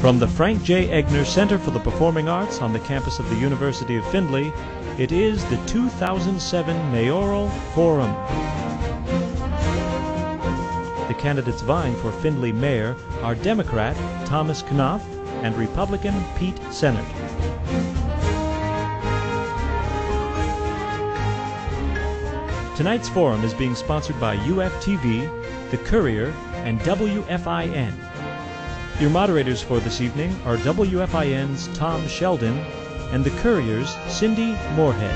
From the Frank J. Egner Center for the Performing Arts on the campus of the University of Findlay, it is the 2007 Mayoral Forum. The candidates vying for Findlay Mayor are Democrat Thomas Knopf and Republican Pete Sehnert. Tonight's forum is being sponsored by UFTV, The Courier, and WFIN. Your moderators for this evening are WFIN's Tom Sheldon and The Courier's Cindy Moorhead.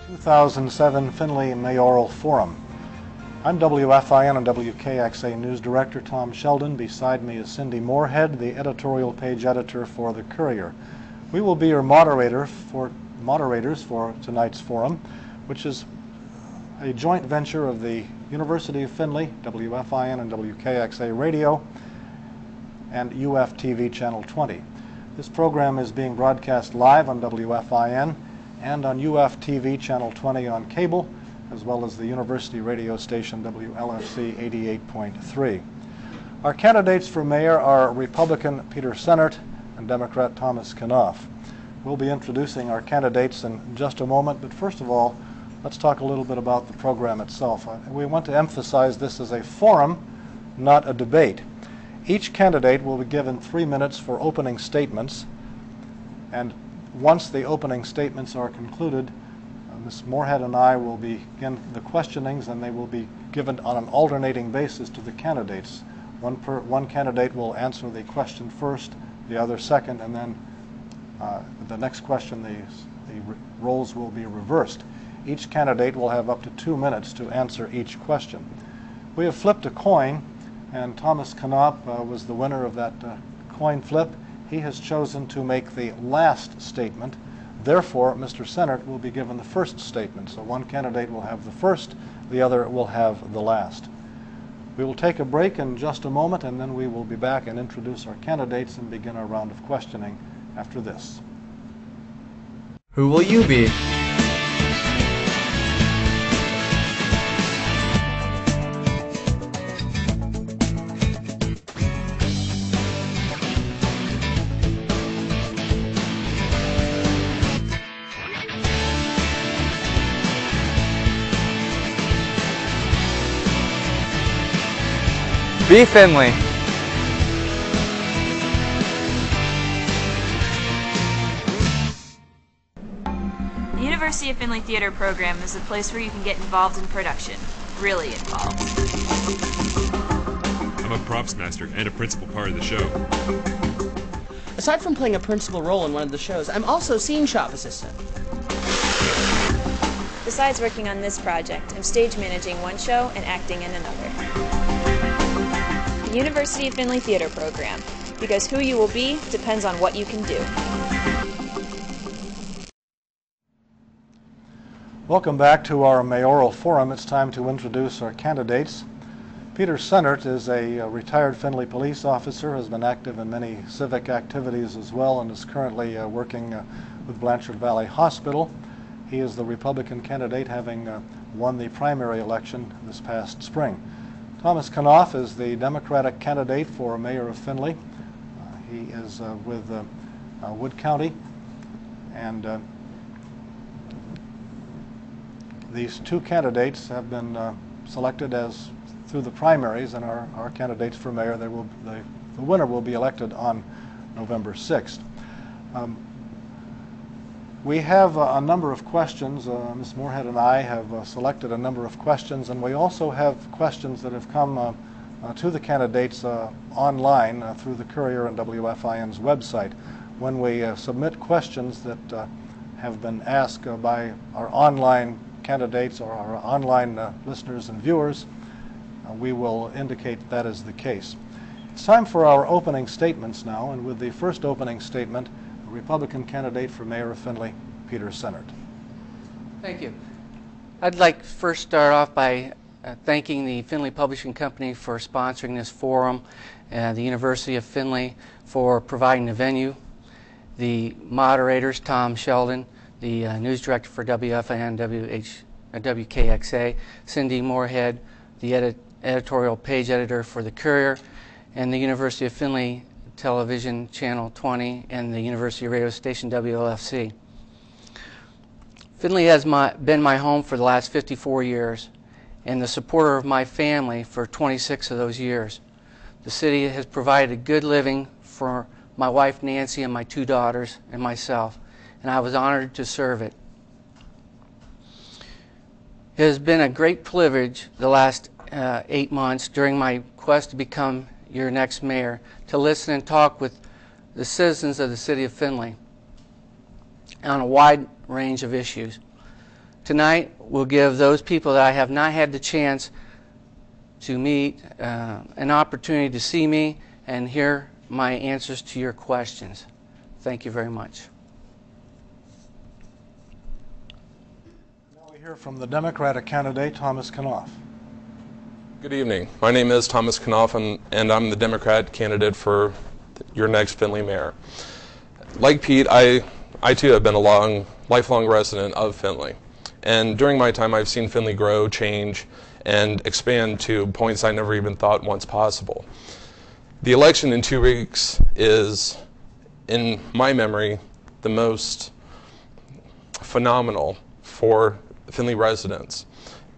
2007 Findlay Mayoral Forum. I'm WFIN and WKXA News Director Tom Sheldon. Beside me is Cindy Moorhead, the editorial page editor for The Courier. We will be your moderators for tonight's forum, which is a joint venture of the University of Findlay, WFIN and WKXA Radio, and UFTV Channel 20. This program is being broadcast live on WFIN and on UFTV Channel 20 on cable, as well as the university radio station WLFC 88.3. Our candidates for mayor are Republican Peter Sehnert and Democrat Thomas Knopf. We'll be introducing our candidates in just a moment, but first of all, let's talk a little bit about the program itself. We want to emphasize this is a forum, not a debate. Each candidate will be given 3 minutes for opening statements, and once the opening statements are concluded, Ms. Moorhead and I will begin the questionings, and they will be given on an alternating basis to the candidates. One candidate will answer the question first, the other second, and then the next question, the roles will be reversed. Each candidate will have up to 2 minutes to answer each question. We have flipped a coin, and Thomas Knopf was the winner of that coin flip. He has chosen to make the last statement. Therefore, Mr. Sehnert will be given the first statement. So one candidate will have the first, the other will have the last. We will take a break in just a moment, and then we will be back and introduce our candidates and begin our round of questioning after this. Who will you be? Be Findlay. The University of Findlay Theater program is a place where you can get involved in production. Really involved. I'm a props master and a principal part of the show. Aside from playing a principal role in one of the shows, I'm also scene shop assistant. Besides working on this project, I'm stage managing one show and acting in another. The University of Findlay Theater program, because who you will be depends on what you can do. Welcome back to our mayoral forum. It's time to introduce our candidates. Peter Sehnert is a retired Findlay police officer, has been active in many civic activities as well, and is currently working with Blanchard Valley Hospital. He is the Republican candidate, having won the primary election this past spring. Thomas Knopf is the Democratic candidate for mayor of Findlay. He is with Wood County, and these two candidates have been selected as through the primaries, and our candidates for mayor. The winner will be elected on November 6th. We have a number of questions. Ms. Moorhead and I have selected a number of questions, and we also have questions that have come to the candidates online through the Courier and WFIN's website. When we submit questions that have been asked by our online candidates or our online listeners and viewers, we will indicate that is the case. It's time for our opening statements now, and with the first opening statement, Republican candidate for mayor of Findlay, Peter Sehnert. Thank you. I'd like to first start off by thanking the Findlay Publishing Company for sponsoring this forum, the University of Findlay for providing the venue, the moderators, Tom Sheldon, the news director for WFIN, at WKXA, Cindy Moorhead, the editorial page editor for the Courier, and the University of Findlay Television Channel 20, and the University radio station WLFC. Findlay has been my home for the last 54 years, and the supporter of my family for 26 of those years. The city has provided a good living for my wife Nancy and my 2 daughters and myself, and I was honored to serve it. It has been a great privilege the last 8 months during my quest to become your next mayor to listen and talk with the citizens of the city of Findlay on a wide range of issues. Tonight we'll give those people that I have not had the chance to meet an opportunity to see me and hear my answers to your questions. Thank you very much. Now we hear from the Democratic candidate, Thomas Knopf. Good evening. My name is Thomas Knopf, and I'm the Democrat candidate for your next Findlay mayor. Like Pete, I too have been a lifelong resident of Findlay. And during my time, I've seen Findlay grow, change, and expand to points I never even thought once possible. The election in 2 weeks is, in my memory, the most phenomenal for Findlay residents.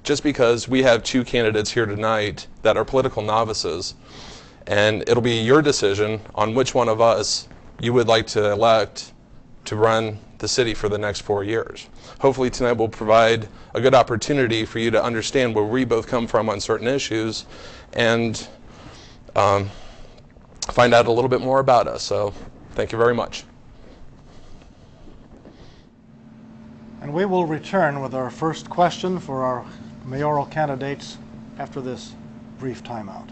Just because we have 2 candidates here tonight that are political novices, and it'll be your decision on which one of us you would like to elect to run the city for the next 4 years. Hopefully tonight will provide a good opportunity for you to understand where we both come from on certain issues and find out a little bit more about us. So thank you very much. And we will return with our first question for our mayoral candidates after this brief timeout.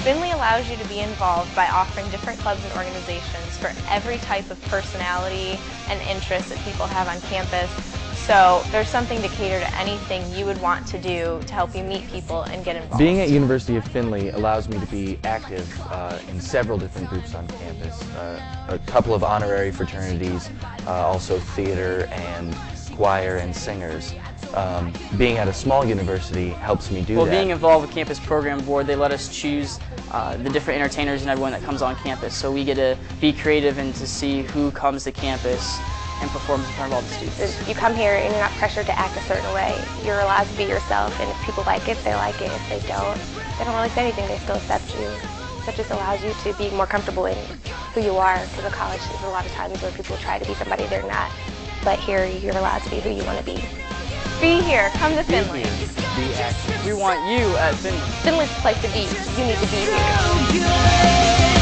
Findlay allows you to be involved by offering different clubs and organizations for every type of personality and interest that people have on campus. So there's something to cater to anything you would want to do to help you meet people and get involved. Being at University of Findlay allows me to be active in several different groups on campus. A couple of honorary fraternities, also theater and choir and singers. Being at a small university helps me do that. Well, being involved with Campus Program Board, they let us choose the different entertainers and everyone that comes on campus. So we get to be creative and to see who comes to campus and performs in front of all the students. You come here and you're not pressured to act a certain way. You're allowed to be yourself, and if people like it, they like it. If they don't really say anything, they still accept you. That just allows you to be more comfortable in who you are, because at college there's a lot of times where people try to be somebody they're not. But here, you're allowed to be who you want to be. Be here. Come to Findlay. Be active. We want you at Findlay. Findlay's the place to be. You need to be here.